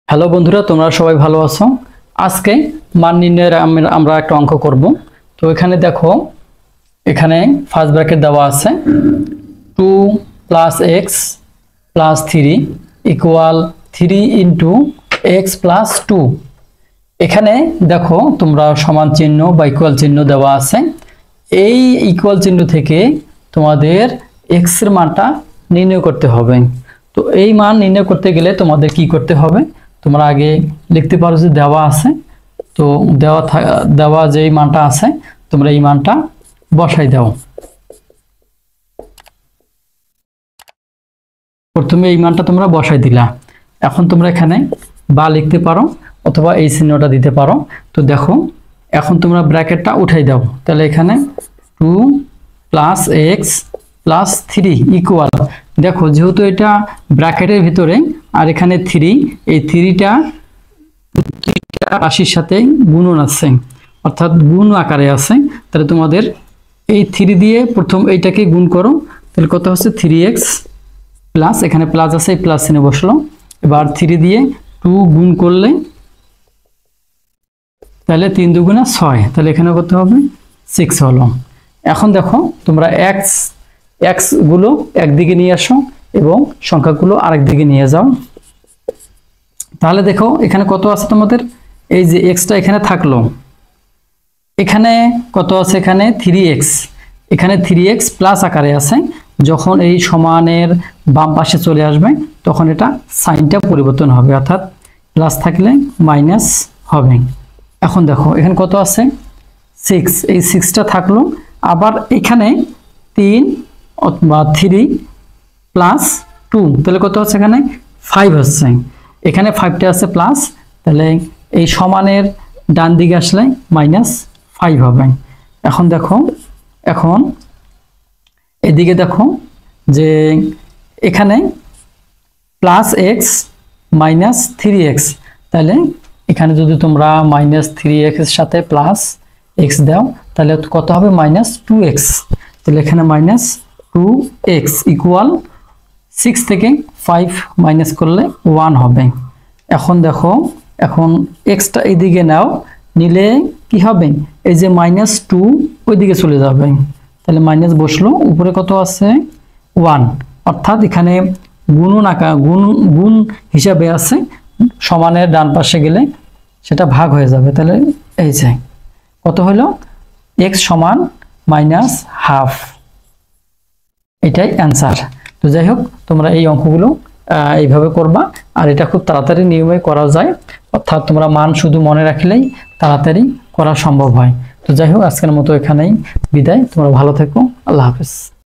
Hello বন্ধুরা, তোমরা সবাই ভালো আছো। আজকে মান নির্ণয়ের আমরা একটা অঙ্ক করব। তো এখানে দেখো, এখানে ফার্স্ট ব্র্যাকেট দেওয়া আছে 2 + x + 3 = 3 × x + 2। এখানে দেখো তোমরা সমান চিহ্ন বা ইকুয়াল চিহ্ন দেওয়া আছে। এই ইকুয়াল চিহ্ন থেকে তোমাদের x এর মানটা নির্ণয় করতে হবে। তো এই মান নির্ণয় করতে গেলে তোমাদের কি করতে হবে, তোমরা আগে লিখতে পারো যে দেওয়া আছে। তো দেওয়া যেই মানটা আছে তোমরা এই মানটা বসাই দাও। প্রথমে এই মানটা তোমরা বসাই দিলা। এখন তোমরা এখানে বা লিখতে পারো অথবা এই চিহ্নটা দিতে পারো। তো দেখো, এখন তোমরা ব্র্যাকেটটা উঠাই দাও। তাহলে এখানে 2 + x + 3 = দেখো, যেহেতু এটা ব্র্যাকেটের ভিতরে আর এখানে 3, এই 3টা রাশির সাথে গুণন আছে, অর্থাৎ গুণ আকারে আছে। তাহলে তোমাদের এই 3 দিয়ে প্রথম এইটাকে গুণ করো। তাহলে কত হচ্ছে 3x প্লাস, এখানে প্লাস আছে, এই প্লাস চিহ্ন বসলো। এবার 3 দিয়ে 2 গুণ করলে তাহলে 3 × 2 = 6। তাহলে এখানে কত হবে 6 হলো। এখন দেখো তোমরা x গুলো একদিকে নিয়ে আসো এবং সংখ্যাগুলো আরেক দিকে নিয়ে যাও। তাহলে দেখো এখানে কত আছে তোমাদের, এই যে xটা এখানে থাকলো, এখানে কত আছে, এখানে 3x, এখানে 3x প্লাস আকারে আছে। যখন এই সমানের বাম পাশে চলে আসবে তখন এটা সাইনটা পরিবর্তন হবে, অর্থাৎ প্লাস থাকলে মাইনাস হবে। এখন দেখো এখানে কত আছে 6, এই 6টা থাকলো। আবার এখানে 3 অথবা 3 + 2, তাহলে কত হচ্ছে এখানে 5 হচ্ছে। এখানে 5টা আছে প্লাস, তাহলে এই সমানের ডান দিকে আসলে -5 হবে। এখন দেখো, এখন এদিকে দেখো যে এখানে +x - 3x, তাহলে এখানে যদি তোমরা -3x এর সাথে +x দাও তাহলে কত হবে -2x। তাহলে এখানে -2x = 6 থেকে 5 মাইনাস করলে 1 হবে। এখন দেখো, এখন xটা এইদিকে নাও, নিলে কি হবে, এই যে -2 ওইদিকে চলে যাবে। তাহলে মাইনাস বসলো, উপরে কত আছে 1, অর্থাৎ এখানে গুণ হিসাবে আছে। সমানের ডান পাশে গেলে সেটা ভাগ হয়ে যাবে। তাহলে এই যে কত হলো, x = -1/2, এটাই অ্যান্সার। তো যাই হোক, তোমরা এই অঙ্কগুলো এইভাবে করবা, আর এটা খুব তাড়াতাড়ি নিয়মে করা যায়, অর্থাৎ তোমরা মান শুধু মনে রাখলেই তাড়াতাড়ি করা সম্ভব হয়। তো যাই হোক, আজকের মতো এখানেই বিদায়। তোমরা ভালো থেকো। আল্লাহ হাফেজ।